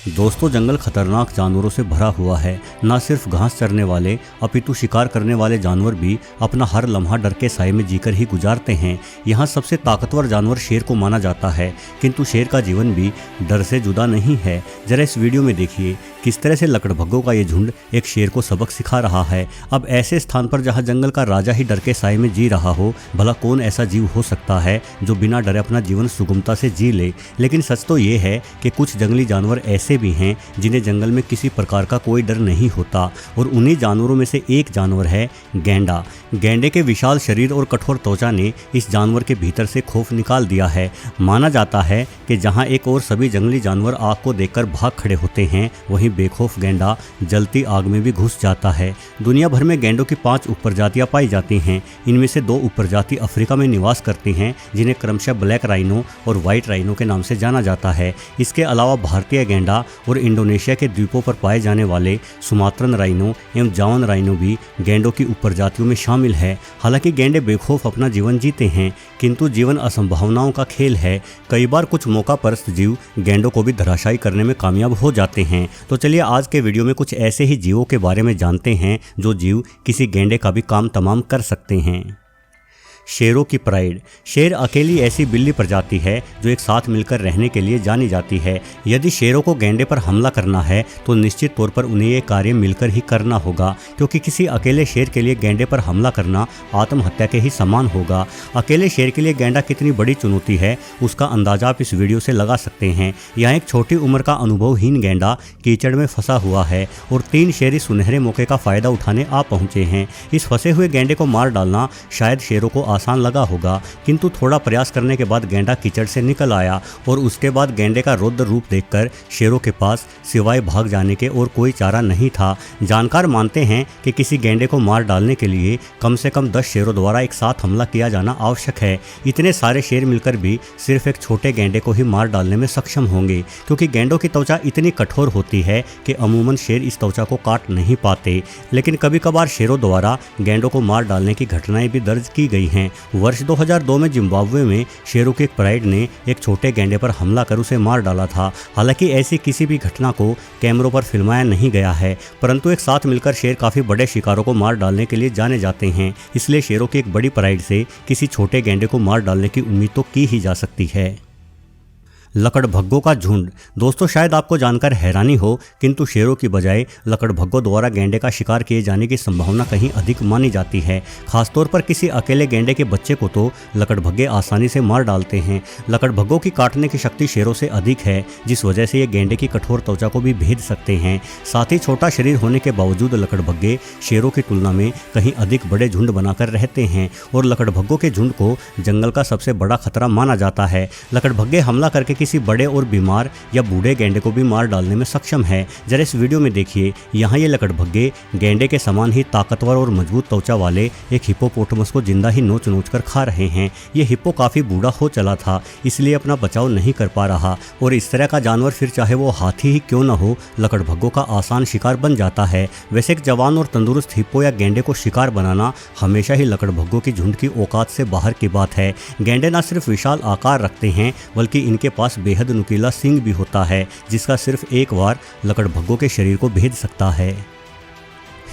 दोस्तों, जंगल खतरनाक जानवरों से भरा हुआ है। न सिर्फ घास चरने वाले अपितु शिकार करने वाले जानवर भी अपना हर लम्हा डर के साए में जीकर ही गुजारते हैं। यहाँ सबसे ताकतवर जानवर शेर को माना जाता है, किंतु शेर का जीवन भी डर से जुदा नहीं है। जरा इस वीडियो में देखिए किस तरह से लकड़भग्गों का ये झुंड एक शेर को सबक सिखा रहा है। अब ऐसे स्थान पर जहाँ जंगल का राजा ही डर के साए में जी रहा हो, भला कौन ऐसा जीव हो सकता है जो बिना डरे अपना जीवन सुगमता से जी ले। लेकिन सच तो ये है कि कुछ जंगली जानवर ऐसे भी हैं जिन्हें जंगल में किसी प्रकार का कोई डर नहीं होता, और उन्हीं जानवरों में से एक जानवर है गैंडा। गैंडे के विशाल शरीर और कठोर त्वचा ने इस जानवर के भीतर से खौफ निकाल दिया है। माना जाता है कि जहां एक और सभी जंगली जानवर आग को देखकर भाग खड़े होते हैं, वहीं बेखौफ गैंडा जलती आग में भी घुस जाता है। दुनिया भर में गैंडों की 5 उपप्रजातियां पाई जाती हैं। इनमें से 2 उपप्रजाति अफ्रीका में निवास करती हैं, जिन्हें क्रमशः ब्लैक राइनो और व्हाइट राइनो के नाम से जाना जाता है। इसके अलावा भारतीय गैंडा और इंडोनेशिया के द्वीपों पर पाए जाने वाले सुमात्रन राइनो एवं जावन राइनो भी गैंडों की उपप्रजातियों में शामिल है। हालांकि गैंडे बेखौफ अपना जीवन जीते हैं, किंतु जीवन असंभावनाओं का खेल है। कई बार कुछ मौकापरस्त जीव गैंडों को भी धराशायी करने में कामयाब हो जाते हैं। तो चलिए आज के वीडियो में कुछ ऐसे ही जीवों के बारे में जानते हैं जो जीव किसी गैंडे का भी काम तमाम कर सकते हैं। शेरों की प्राइड। शेर अकेली ऐसी बिल्ली प्रजाति है जो एक साथ मिलकर रहने के लिए जानी जाती है। यदि शेरों को गैंडे पर हमला करना है तो निश्चित तौर पर उन्हें ये कार्य मिलकर ही करना होगा, क्योंकि किसी अकेले शेर के लिए गैंडे पर हमला करना आत्महत्या के ही समान होगा। अकेले शेर के लिए गैंडा कितनी बड़ी चुनौती है, उसका अंदाजा आप इस वीडियो से लगा सकते हैं। यहाँ एक छोटी उम्र का अनुभवहीन गैंडा कीचड़ में फंसा हुआ है और 3 शेर इस सुनहरे मौके का फायदा उठाने आ पहुंचे हैं। इस फंसे हुए गैंडे को मार डालना शायद शेरों को आसान लगा होगा, किंतु थोड़ा प्रयास करने के बाद गैंडा कीचड़ से निकल आया और उसके बाद गैंडे का रौद्र रूप देखकर शेरों के पास सिवाय भाग जाने के और कोई चारा नहीं था। जानकार मानते हैं कि किसी गैंडे को मार डालने के लिए कम से कम 10 शेरों द्वारा एक साथ हमला किया जाना आवश्यक है। इतने सारे शेर मिलकर भी सिर्फ एक छोटे गैंडे को ही मार डालने में सक्षम होंगे, क्योंकि गैंडों की त्वचा इतनी कठोर होती है कि अमूमन शेर इस त्वचा को काट नहीं पाते। लेकिन कभी कभार शेरों द्वारा गैंडों को मार डालने की घटनाएं भी दर्ज की गई हैं। वर्ष 2002 में जिम्बाब्वे में शेरों के एक प्राइड ने एक छोटे गैंडे पर हमला कर उसे मार डाला था। हालांकि ऐसी किसी भी घटना को कैमरों पर फिल्माया नहीं गया है, परंतु एक साथ मिलकर शेर काफ़ी बड़े शिकारों को मार डालने के लिए जाने जाते हैं। इसलिए शेरों की एक बड़ी प्राइड से किसी छोटे गैंडे को मार डालने की उम्मीद तो की ही जा सकती है। लकड़भग्गों का झुंड। दोस्तों, शायद आपको जानकर हैरानी हो, किंतु शेरों की बजाय लकड़भग्गों द्वारा गैंडे का शिकार किए जाने की संभावना कहीं अधिक मानी जाती है। खासतौर पर किसी अकेले गैंडे के बच्चे को तो लकड़भग्गे आसानी से मार डालते हैं। लकड़भग्गों की काटने की शक्ति शेरों से अधिक है, जिस वजह से ये गैंडे की कठोर त्वचा को भी भेद सकते हैं। साथ ही छोटा शरीर होने के बावजूद लकड़भग्गे शेरों की तुलना में कहीं अधिक बड़े झुंड बनाकर रहते हैं और लकड़भग्गों के झुंड को जंगल का सबसे बड़ा खतरा माना जाता है। लकड़भग्गे हमला करके किसी बड़े और बीमार या बूढ़े गैंडे को भी मार डालने में सक्षम है। जरा इस वीडियो में देखिए, यहाँ ये लकड़भग्गे गैंडे के समान ही ताकतवर और मजबूत त्वचा वाले एक हिप्पोपोटामस को जिंदा ही नोच नोच कर खा रहे हैं। ये हिप्पो काफी बूढ़ा हो चला था, इसलिए अपना बचाव नहीं कर पा रहा, और इस तरह का जानवर फिर चाहे वो हाथी ही क्यों न हो, लकड़भग्गों का आसान शिकार बन जाता है। वैसे एक जवान और तंदुरुस्त हिप्पो या गैंडे को शिकार बनाना हमेशा ही लकड़भग्गों की झुंड की औकात से बाहर की बात है। गैंडे न सिर्फ विशाल आकार रखते हैं, बल्कि इनके पास बेहद नुकीला सींग भी होता है, जिसका सिर्फ एक वार लकड़भग्गों के शरीर को भेद सकता है।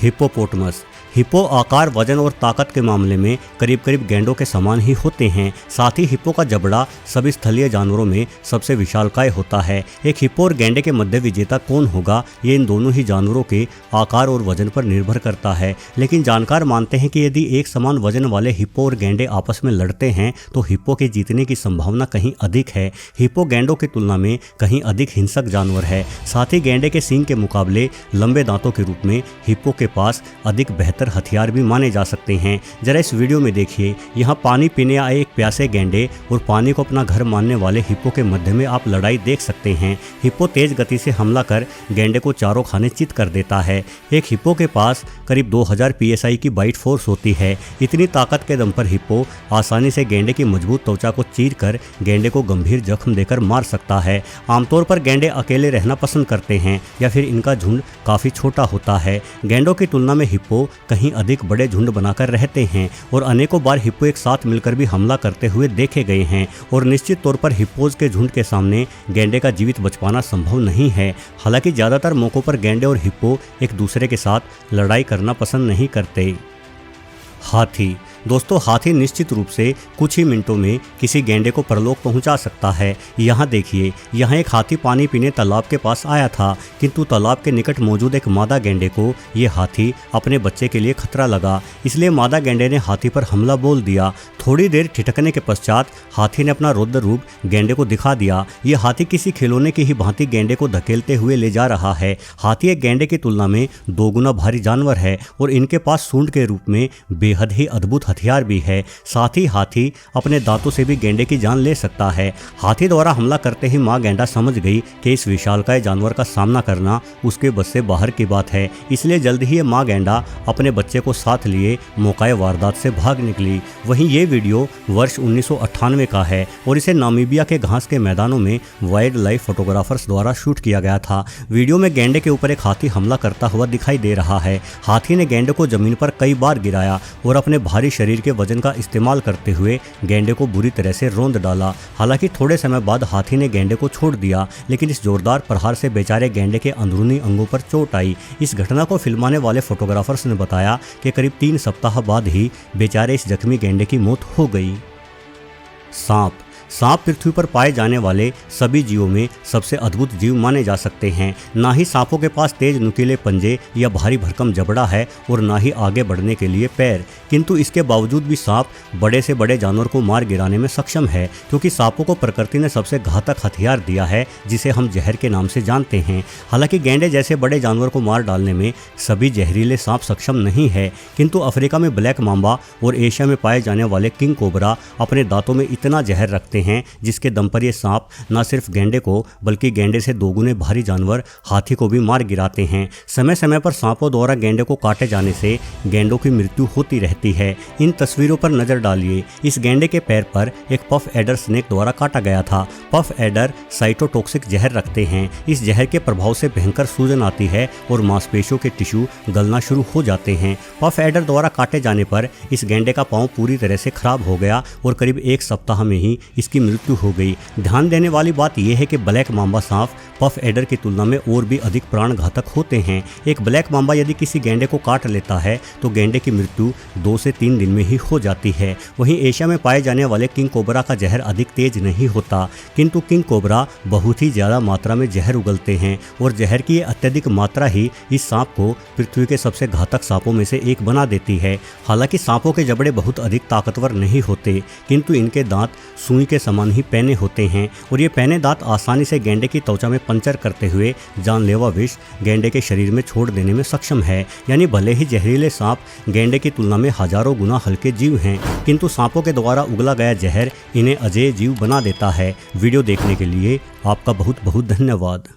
हिप्पोपोटामस। हिप्पो आकार, वजन और ताकत के मामले में करीब करीब गैंडों के समान ही होते हैं। साथ ही हिप्पो का जबड़ा सभी स्थलीय जानवरों में सबसे विशालकाय होता है। एक हिप्पो और गैंडे के मध्य विजेता कौन होगा, ये इन दोनों ही जानवरों के आकार और वजन पर निर्भर करता है। लेकिन जानकार मानते हैं कि यदि एक समान वजन वाले हिप्पो और गैंडे आपस में लड़ते हैं तो हिप्पो के जीतने की संभावना कहीं अधिक है। हिप्पो गैंडों की तुलना में कहीं अधिक हिंसक जानवर है। साथ ही गैंडे के सींग के मुकाबले लंबे दांतों के रूप में हिप्पो के पास अधिक बेहतर हथियार भी माने जा सकते हैं। जरा इस वीडियो में देखिए, यहाँ पानी पीने आए एक प्यासे गैंडे और पानी को अपना घर मानने वाले हिप्पो के मध्य में आप लड़ाई देख सकते हैं। हिप्पो तेज गति से हमला कर गैंडे को चारों खाने चित कर देता है। एक हिप्पो के पास करीब 2000 PSI की बाइट फोर्स होती है। इतनी ताकत के दम पर हिप्पो आसानी से गैंडे की मजबूत त्वचा को चीर कर गैंडे को गंभीर जख्म देकर मार सकता है। आमतौर पर गैंडे अकेले रहना पसंद करते हैं या फिर इनका झुंड काफ़ी छोटा होता है। गैंडों की तुलना में हिप्पो कहीं अधिक बड़े झुंड बनाकर रहते हैं और अनेकों बार हिप्पो एक साथ मिलकर भी हमला करते हुए देखे गए हैं और निश्चित तौर पर हिप्पोज के झुंड के सामने गैंडे का जीवित बच पाना संभव नहीं है। हालांकि ज़्यादातर मौक़ों पर गैंडे और हिप्पो एक दूसरे के साथ लड़ाई करना पसंद नहीं करते। हाथी। दोस्तों, हाथी निश्चित रूप से कुछ ही मिनटों में किसी गैंडे को परलोक पहुंचा सकता है। यहाँ देखिए, यहाँ एक हाथी पानी पीने तालाब के पास आया था, किंतु तालाब के निकट मौजूद एक मादा गैंडे को ये हाथी अपने बच्चे के लिए खतरा लगा, इसलिए मादा गैंडे ने हाथी पर हमला बोल दिया। थोड़ी देर ठिठकने के पश्चात हाथी ने अपना रौद्र रूप गैंडे को दिखा दिया। ये हाथी किसी खिलौने की ही भांति गैंडे को धकेलते हुए ले जा रहा है। हाथी एक गैंडे की तुलना में 2 गुना भारी जानवर है और इनके पास सूंड के रूप में बेहद ही अद्भुत हथियार भी है। साथ ही हाथी अपने दांतों से भी गैंडे की जान ले सकता है। हाथी द्वारा हमला करते ही मां गैंडा समझ गई कि इस विशालकाय जानवर का सामना करना उसके बस से बाहर की बात है, इसलिए जल्द ही मां गैंडा अपने बच्चे को साथ लिए मौकाए वारदात से भाग निकली। वहीं ये वीडियो वर्ष 1998 का है और इसे नामीबिया के घास के मैदानों में वाइल्ड लाइफ फोटोग्राफर्स द्वारा शूट किया गया था। वीडियो में गैंडे के ऊपर एक हाथी हमला करता हुआ दिखाई दे रहा है। हाथी ने गैंडे को जमीन पर कई बार गिराया और अपने भारी शरीर के वजन का इस्तेमाल करते हुए गैंडे को बुरी तरह से रौंद डाला। हालांकि थोड़े समय बाद हाथी ने गैंडे को छोड़ दिया, लेकिन इस जोरदार प्रहार से बेचारे गैंडे के अंदरूनी अंगों पर चोट आई। इस घटना को फिल्माने वाले फोटोग्राफर्स ने बताया कि करीब 3 सप्ताह बाद ही बेचारे इस जख्मी गैंडे की मौत हो गई। सांप। सांप पृथ्वी पर पाए जाने वाले सभी जीवों में सबसे अद्भुत जीव माने जा सकते हैं। ना ही सांपों के पास तेज नुकीले पंजे या भारी भरकम जबड़ा है और ना ही आगे बढ़ने के लिए पैर, किंतु इसके बावजूद भी सांप बड़े से बड़े जानवर को मार गिराने में सक्षम है, क्योंकि सांपों को प्रकृति ने सबसे घातक हथियार दिया है जिसे हम जहर के नाम से जानते हैं। हालांकि गैंडे जैसे बड़े जानवर को मार डालने में सभी जहरीले सांप सक्षम नहीं है, किंतु अफ्रीका में ब्लैक मांबा और एशिया में पाए जाने वाले किंग कोबरा अपने दांतों में इतना जहर रखते हैं जिसके दम पर ये सांप न सिर्फ गैंडे को बल्कि गैंडे से 2 गुने भारी जानवर हाथी को भी मार गिराते हैं। समय समय पर सांपों द्वारा गैंडे को काटे जाने से गैंडों की मृत्यु होती रहती है। इन तस्वीरों पर नजर डालिए। इस गैंडे के पैर पर एक पफ एडर स्नेक द्वारा काटा गया था। पफ एडर साइटोटॉक्सिक जहर रखते हैं। इस जहर के प्रभाव से भयंकर सूजन आती है और मांसपेशियों के टिश्यू गलना शुरू हो जाते हैं। पफ एडर द्वारा काटे जाने पर इस गैंडे का पांव पूरी तरह से खराब हो गया और करीब 1 सप्ताह में ही इसकी मृत्यु हो गई। ध्यान देने वाली बात यह है कि ब्लैक मांबा सांप पफ एडर की तुलना में और भी अधिक प्राणघातक होते हैं। एक ब्लैक मांबा यदि किसी गैंडे को काट लेता है तो गैंडे की मृत्यु 2 से 3 दिन में ही हो जाती है। वहीं एशिया में पाए जाने वाले किंग कोबरा का जहर अधिक तेज नहीं होता, किंतु किंग कोबरा बहुत ही ज्यादा मात्रा में जहर उगलते हैं और जहर की अत्यधिक मात्रा ही इस सांप को पृथ्वी के सबसे घातक सांपों में से एक बना देती है। हालांकि सांपों के जबड़े बहुत अधिक ताकतवर नहीं होते, किंतु इनके दांत सुई के समान ही पैने होते हैं और ये पैने दांत आसानी से गैंडे की त्वचा में पंचर करते हुए जानलेवा विष गैंडे के शरीर में छोड़ देने में सक्षम है। यानी भले ही जहरीले सांप गैंडे की तुलना में हजारों गुना हल्के जीव हैं, किंतु सांपों के द्वारा उगला गया जहर इन्हें अजेय जीव बना देता है। वीडियो देखने के लिए आपका बहुत बहुत धन्यवाद।